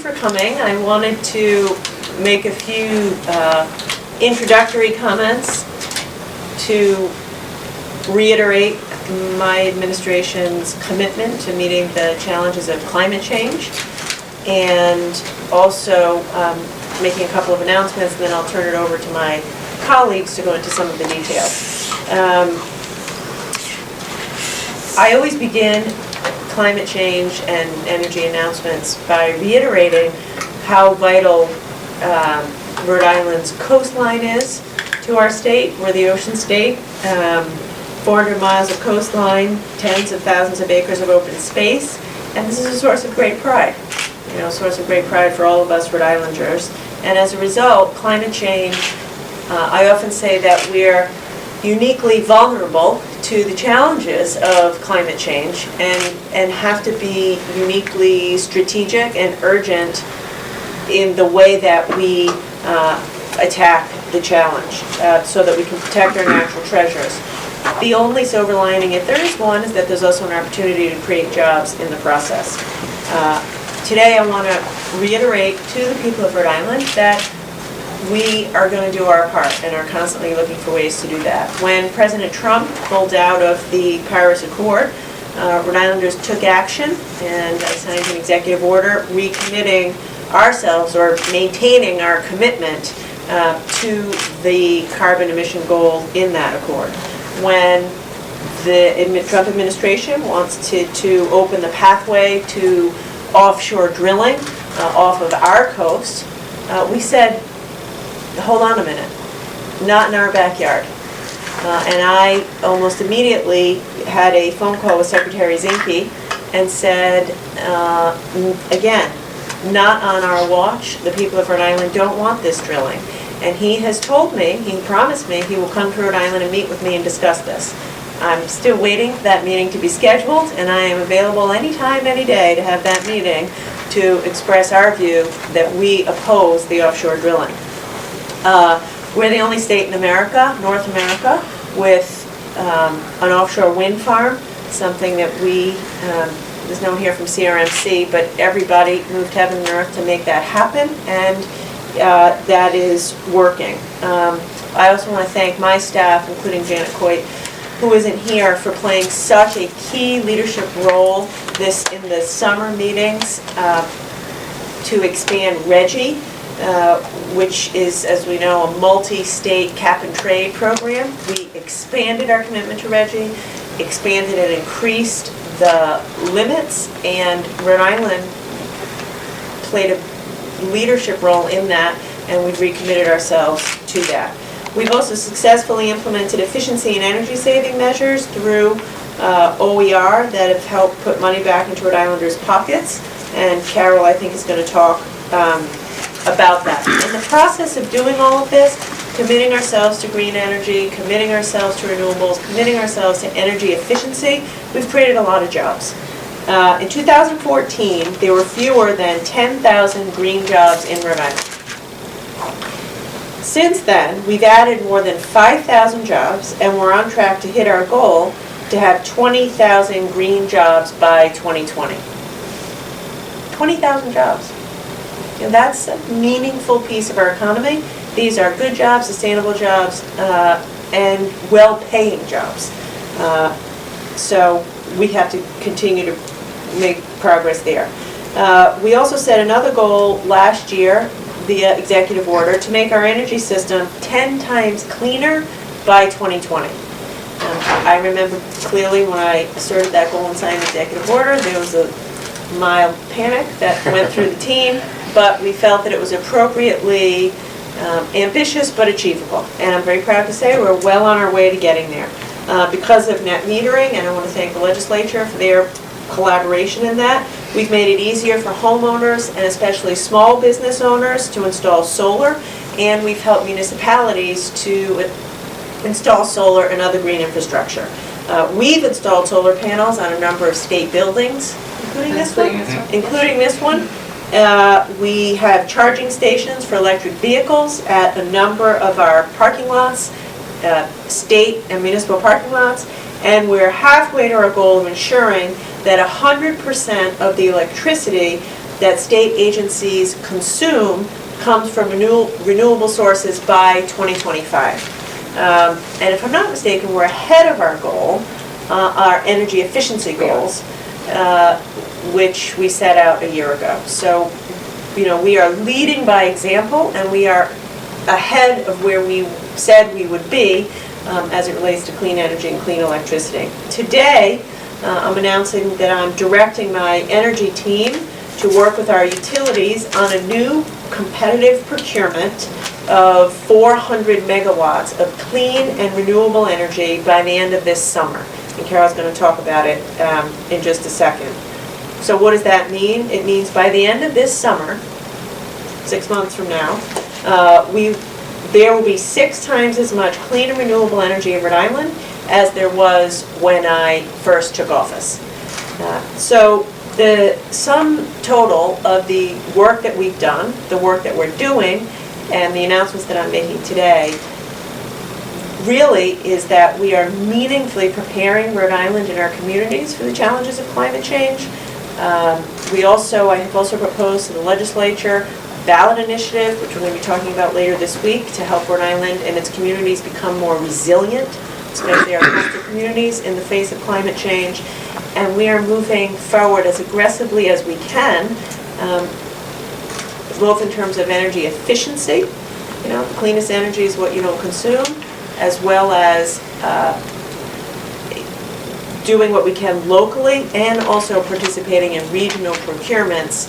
for coming. I wanted to make a few introductory comments to reiterate my administration's commitment to meeting the challenges of climate change, and also making a couple of announcements, and then I'll turn it over to my colleagues to go into some of the details. I always begin climate change and energy announcements by reiterating how vital Rhode Island's coastline is to our state. We're the ocean state. 400 miles of coastline, tens of thousands of acres of open space, and this is a source of great pride. You know, a source of great pride for all of us Rhode Islanders. And as a result, climate change, I often say that we're uniquely vulnerable to the challenges of climate change and have to be uniquely strategic and urgent in the way that we attack the challenge so that we can protect our natural treasures. The only silver lining, if there is one, is that there's also an opportunity to create jobs in the process. Today I want to reiterate to the people of Rhode Island that we are going to do our part and are constantly looking for ways to do that. When President Trump pulled out of the Paris Accord, Rhode Islanders took action, and I signed an executive order recommitting ourselves or maintaining our commitment to the carbon emission goal in that accord. When the Trump administration wants to open the pathway to offshore drilling off of our coast, we said, hold on a minute, not in our backyard. And I almost immediately had a phone call with Secretary Zinke and said, again, not on our watch. The people of Rhode Island don't want this drilling. And he has told me, he promised me, he will come to Rhode Island and meet with me and discuss this. I'm still waiting for that meeting to be scheduled, and I am available anytime, any day to have that meeting to express our view that we oppose the offshore drilling. We're the only state in America, North America, with an offshore wind farm, something that is known here from CRMC, but everybody moved heaven and earth to make that happen, and that is working. I also want to thank my staff, including Janet Coit, who isn't here, for playing such a key leadership role in the summer meetings to expand RGGI, which is, as we know, a multi-state cap-and-trade program. We expanded our commitment to RGGI, expanded and increased the limits, and Rhode Island played a leadership role in that, and we've recommitted ourselves to that. We've also successfully implemented efficiency and energy saving measures through OER that have helped put money back into Rhode Islanders' pockets, and Carol, I think, is going to talk about that. In the process of doing all of this, committing ourselves to green energy, committing ourselves to renewables, committing ourselves to energy efficiency, we've created a lot of jobs. In 2014, there were fewer than 10,000 green jobs in Rhode Island. Since then, we've added more than 5,000 jobs, and we're on track to hit our goal to have 20,000 green jobs by 2020. 20,000 jobs. You know, that's a meaningful piece of our economy. These are good jobs, sustainable jobs, and well-paying jobs. So we have to continue to make progress there. We also set another goal last year via executive order to make our energy system 10 times cleaner by 2020. I remember clearly when I started that goal and signed the executive order, there was a mild panic that went through the team, but we felt that it was appropriately ambitious but achievable. And I'm very proud to say we're well on our way to getting there. Because of net metering, and I want to thank the legislature for their collaboration in that, we've made it easier for homeowners and especially small business owners to install solar, and we've helped municipalities to install solar and other green infrastructure. We've installed solar panels on a number of state buildings, including this one. We have charging stations for electric vehicles at a number of our parking lots, state and municipal parking lots, and we're halfway to our goal of ensuring that 100% of the electricity that state agencies consume comes from renewable sources by 2025. And if I'm not mistaken, we're ahead of our goal, our energy efficiency goals, which we set out a year ago. So, we are leading by example, and we are ahead of where we said we would be as it relates to clean energy and clean electricity. Today, I'm announcing that I'm directing my energy team to work with our utilities on a new competitive procurement of 400 megawatts of clean and renewable energy by the end of this summer. And Carol's going to talk about it in just a second. So what does that mean? It means by the end of this summer, 6 months from now, there will be 6 times as much clean and renewable energy in Rhode Island as there was when I first took office. So the sum total of the work that we've done, the work that we're doing, and the announcements that I'm making today really is that we are meaningfully preparing Rhode Island and our communities for the challenges of climate change. I have also proposed to the legislature a ballot initiative, which we're going to be talking about later this week, to help Rhode Island and its communities become more resilient, especially our coastal communities, in the face of climate change. And we are moving forward as aggressively as we can, both in terms of energy efficiency, the cleanest energy is what you don't consume, as well as doing what we can locally and also participating in regional procurements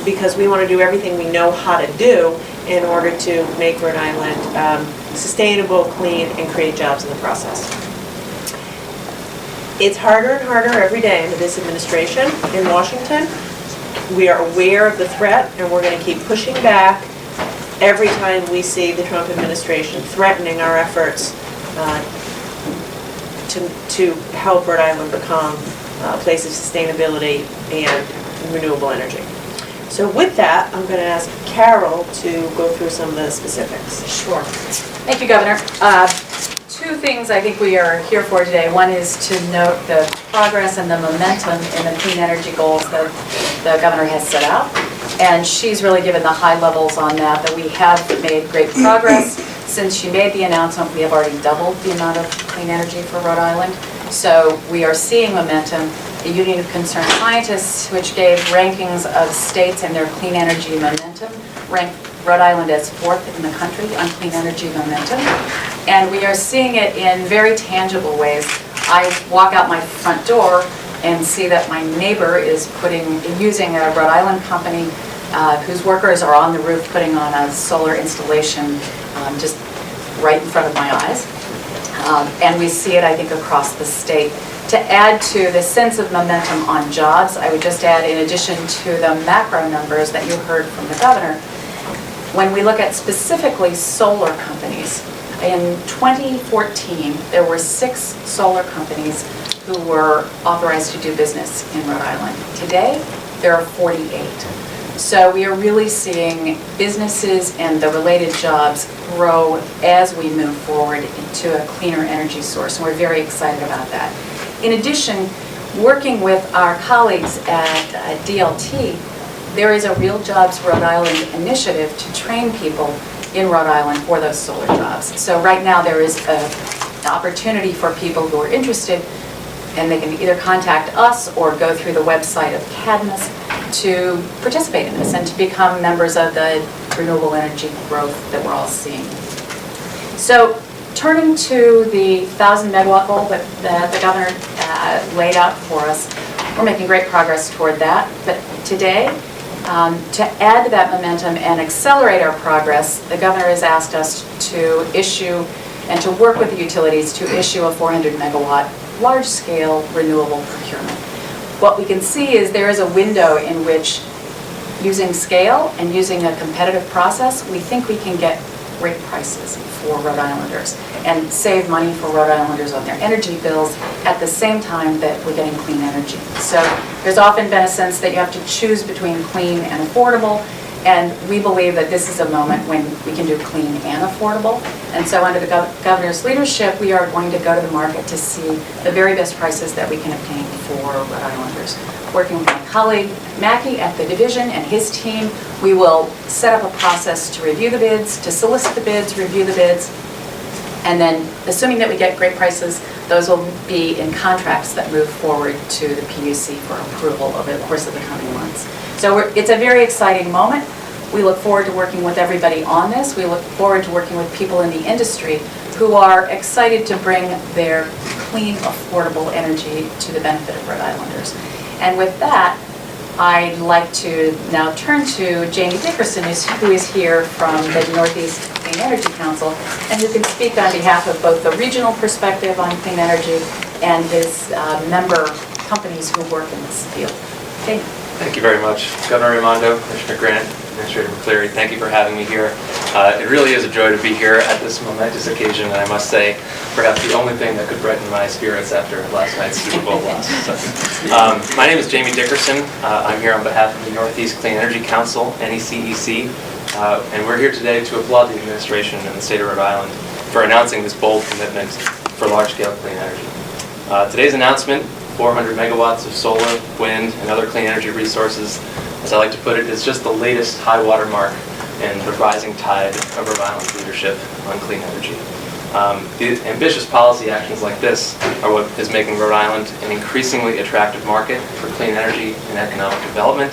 because we want to do everything we know how to do in order to make Rhode Island sustainable, clean, and create jobs in the process. It's harder and harder every day under this administration in Washington. We are aware of the threat, and we're going to keep pushing back every time we see the Trump administration threatening our efforts to help Rhode Island become a place of sustainability and renewable energy. So with that, I'm going to ask Carol to go through some of the specifics. Sure. Thank you, Governor. 2 things I think we are here for today. One is to note the progress and the momentum in the clean energy goals that the Governor has set out. And she's really given the high levels on that we have made great progress. Since she made the announcement, we have already doubled the amount of clean energy for Rhode Island. So we are seeing momentum. The Union of Concerned Scientists, which gave rankings of states and their clean energy momentum, ranked Rhode Island as 4th in the country on clean energy momentum. And we are seeing it in very tangible ways. I walk out my front door and see that my neighbor is using a Rhode Island company whose workers are on the roof putting on a solar installation just right in front of my eyes. And we see it, I think, across the state. To add to the sense of momentum on jobs, I would just add, in addition to the macro numbers that you heard from the Governor, when we look at specifically solar companies, in 2014, there were 6 solar companies who were authorized to do business in Rhode Island. Today, there are 48. So we are really seeing businesses and the related jobs grow as we move forward into a cleaner energy source, and we're very excited about that. In addition, working with our colleagues at DLT, there is a Real Jobs Rhode Island initiative to train people in Rhode Island for those solar jobs. So right now there is an opportunity for people who are interested, and they can either contact us or go through the website of Cadmus to participate in this and to become members of the renewable energy growth that we're all seeing. So turning to the 1,000 megawatt goal that the Governor laid out for us, we're making great progress toward that. But today, to add to that momentum and accelerate our progress, the Governor has asked us to issue and to work with the utilities to issue a 400 megawatt large-scale renewable procurement. What we can see is there is a window in which, using scale and using a competitive process, we think we can get great prices for Rhode Islanders and save money for Rhode Islanders on their energy bills at the same time that we're getting clean energy. So there's often been a sense that you have to choose between clean and affordable, and we believe that this is a moment when we can do clean and affordable. And so under the Governor's leadership, we are going to go to the market to see the very best prices that we can obtain for Rhode Islanders. working with my colleague Mackie at the division and his team, we will set up a process to review the bids, to solicit the bids, review the bids, and then assuming that we get great prices, those will be in contracts that move forward to the PUC for approval over the course of the coming months. So it's a very exciting moment. We look forward to working with everybody on this. We look forward to working with people in the industry who are excited to bring their clean, affordable energy to the benefit of Rhode Islanders. And with that, I'd like to now turn to Jamie Dickerson, who is here from the Northeast Clean Energy Council, and who can speak on behalf of both the regional perspective on clean energy and his member companies who work in this field. Jamie. Thank you very much. Governor Raimondo, Commissioner Grant, Administrator McCleary, thank you for having me here. It really is a joy to be here at this momentous occasion, and I must say, perhaps the only thing that could brighten my spirits after last night's Super Bowl loss. So, my name is Jamie Dickerson. I'm here on behalf of the Northeast Clean Energy Council, NECEC, and we're here today to applaud the administration and the state of Rhode Island for announcing this bold commitment for large-scale clean energy. Today's announcement, 400 megawatts of solar, wind, and other clean energy resources, as I like to put it, is just the latest high water mark in the rising tide of Rhode Island's leadership on clean energy. The ambitious policy actions like this are what is making Rhode Island an increasingly attractive market for clean energy and economic development,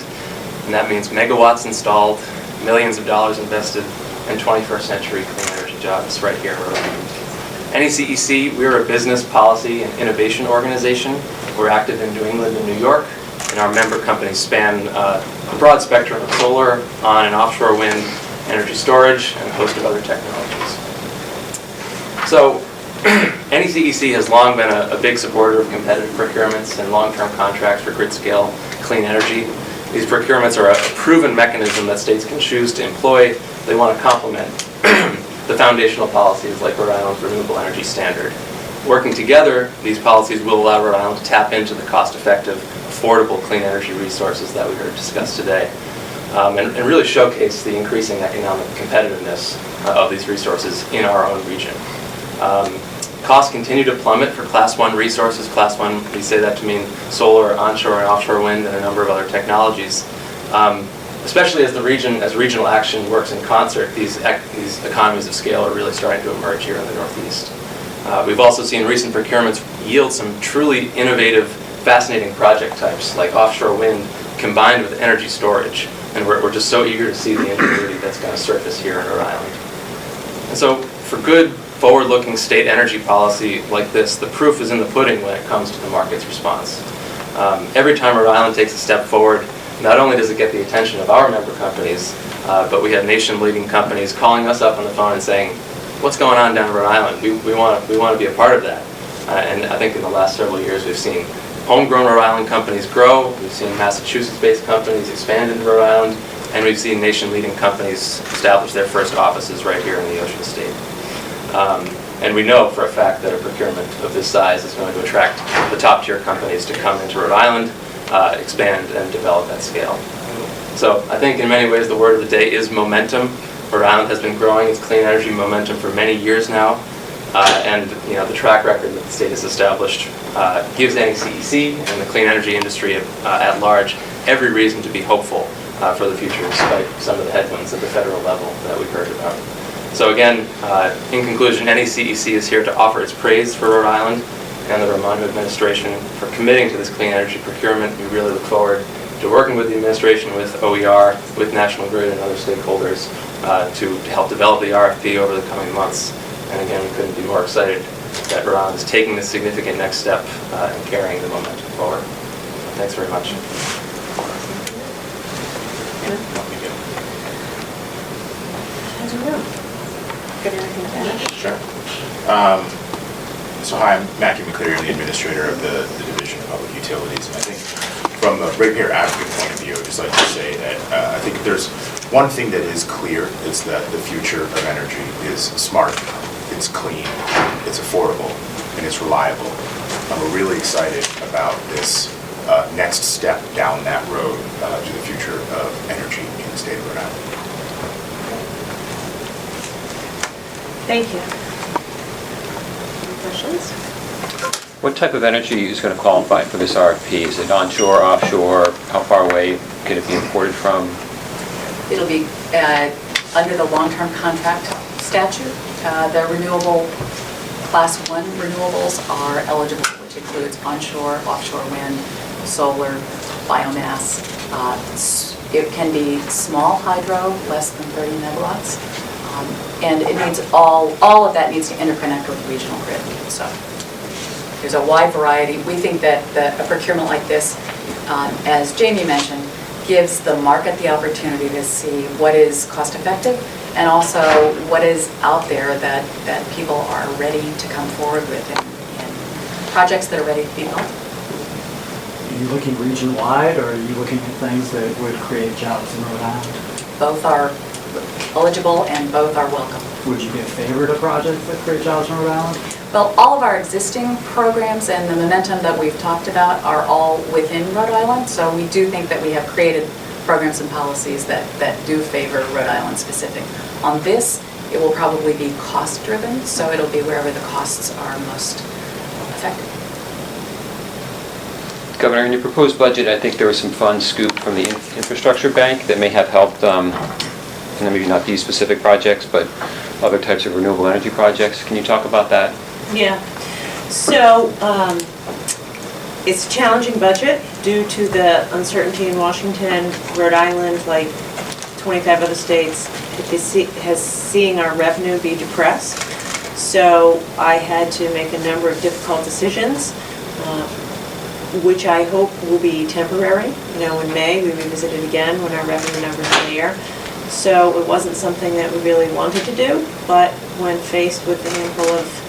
and that means megawatts installed, millions of dollars invested, and 21st century clean energy jobs right here in Rhode Island. NECEC, we're a business, policy, and innovation organization. We're active in New England and New York, and our member companies span a broad spectrum of solar, on and offshore wind, energy storage, and a host of other technologies. So, NECEC has long been a big supporter of competitive procurements and long-term contracts for grid-scale clean energy. These procurements are a proven mechanism that states can choose to employ. They want to complement the foundational policies like Rhode Island's renewable energy standard. Working together, these policies will allow Rhode Island to tap into the cost-effective, affordable clean energy resources that we heard discussed today, and really showcase the increasing economic competitiveness of these resources in our own region. Costs continue to plummet for Class 1 resources. Class 1, we say that to mean solar, onshore, and offshore wind, and a number of other technologies. Especially as regional action works in concert, these economies of scale are really starting to emerge here in the Northeast. We've also seen recent procurements yield some truly innovative, fascinating project types like offshore wind combined with energy storage. And we're just so eager to see the ingenuity that's going to surface here in Rhode Island. And so for good, forward-looking state energy policy like this, the proof is in the pudding when it comes to the market's response. Every time Rhode Island takes a step forward, not only does it get the attention of our member companies, but we have nation-leading companies calling us up on the phone and saying, what's going on down in Rhode Island? We want to be a part of that. And I think in the last several years we've seen homegrown Rhode Island companies grow, we've seen Massachusetts-based companies expand into Rhode Island, and we've seen nation-leading companies establish their first offices right here in the Ocean State. And we know for a fact that a procurement of this size is going to attract the top-tier companies to come into Rhode Island, expand and develop at scale. So I think in many ways the word of the day is momentum. Rhode Island has been growing its clean energy momentum for many years now, and the track record that the state has established gives NECEC and the clean energy industry at large every reason to be hopeful for the future, despite some of the headwinds at the federal level that we've heard about. So again, in conclusion, NECEC is here to offer its praise for Rhode Island and the Raimondo administration for committing to this clean energy procurement. We really look forward to working with the administration, with OER, with National Grid and other stakeholders to help develop the RFP over the coming months. And again, we couldn't be more excited that Rhode Island is taking this significant next step and carrying the momentum forward. Thanks very much. Sure. So hi, I'm Mackie McCleary, the administrator of the Division of Public Utilities. And I think from a ratepayer advocate point of view, I'd just like to say that I think if there's one thing that is clear, is that the future of energy is smart, it's clean, it's affordable, and it's reliable. And we're really excited about this next step down that road to the future of energy in the state of Rhode Island. Thank you. Any questions? What type of energy is going to qualify for this RFP? Is it onshore, offshore? How far away can it be imported from? It'll be under the long-term contract statute. The renewable, class 1 renewables are eligible, which includes onshore, offshore wind, solar, biomass. It can be small hydro, less than 30 megawatts. And it needs all of that needs to interconnect with the regional grid. So there's a wide variety. We think that a procurement like this, as Jamie mentioned, gives the market the opportunity to see what is cost effective and also what is out there that people are ready to come forward with in projects that are ready to be built. Are you looking region-wide, or are you looking at things that would create jobs in Rhode Island? Both are eligible and both are welcome. Would you be in favor of projects that create jobs in Rhode Island? Well, all of our existing programs and the momentum that we've talked about are all within Rhode Island, so we do think that we have created programs and policies that do favor Rhode Island specific. On this, it will probably be cost-driven, so it'll be wherever the costs are most effective. Governor, in your proposed budget, I think there was some funds scooped from the infrastructure bank that may have helped, maybe not these specific projects, but other types of renewable energy projects. Can you talk about that? Yeah, so it's a challenging budget due to the uncertainty in Washington. Rhode Island, like 25 other states, has seeing our revenue be depressed. So I had to make a number of difficult decisions, which I hope will be temporary. You know, in May, we revisit it again when our revenue numbers are near. So it wasn't something that we really wanted to do, but when faced with a handful of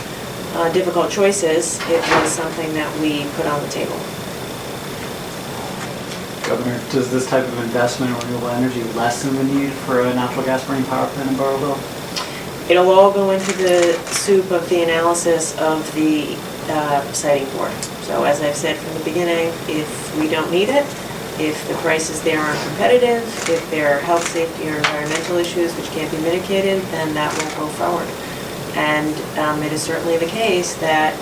difficult choices, it was something that we put on the table. Governor, does this type of investment in renewable energy lessen the need for a natural gas burning power plant in Burrillville? It'll all go into the soup of the analysis of the siting board. So as I've said from the beginning, if we don't need it, if the prices there aren't competitive, if there are health, safety, or environmental issues which can't be mitigated, then that will go forward. And it is certainly the case that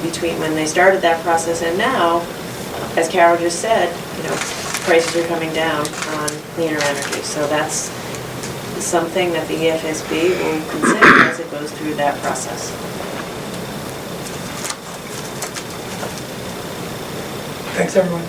between when they started that process and now, as Carol just said, you know, prices are coming down on cleaner energy. So that's something that the EFSB will consider as it goes through that process. Thanks, everyone.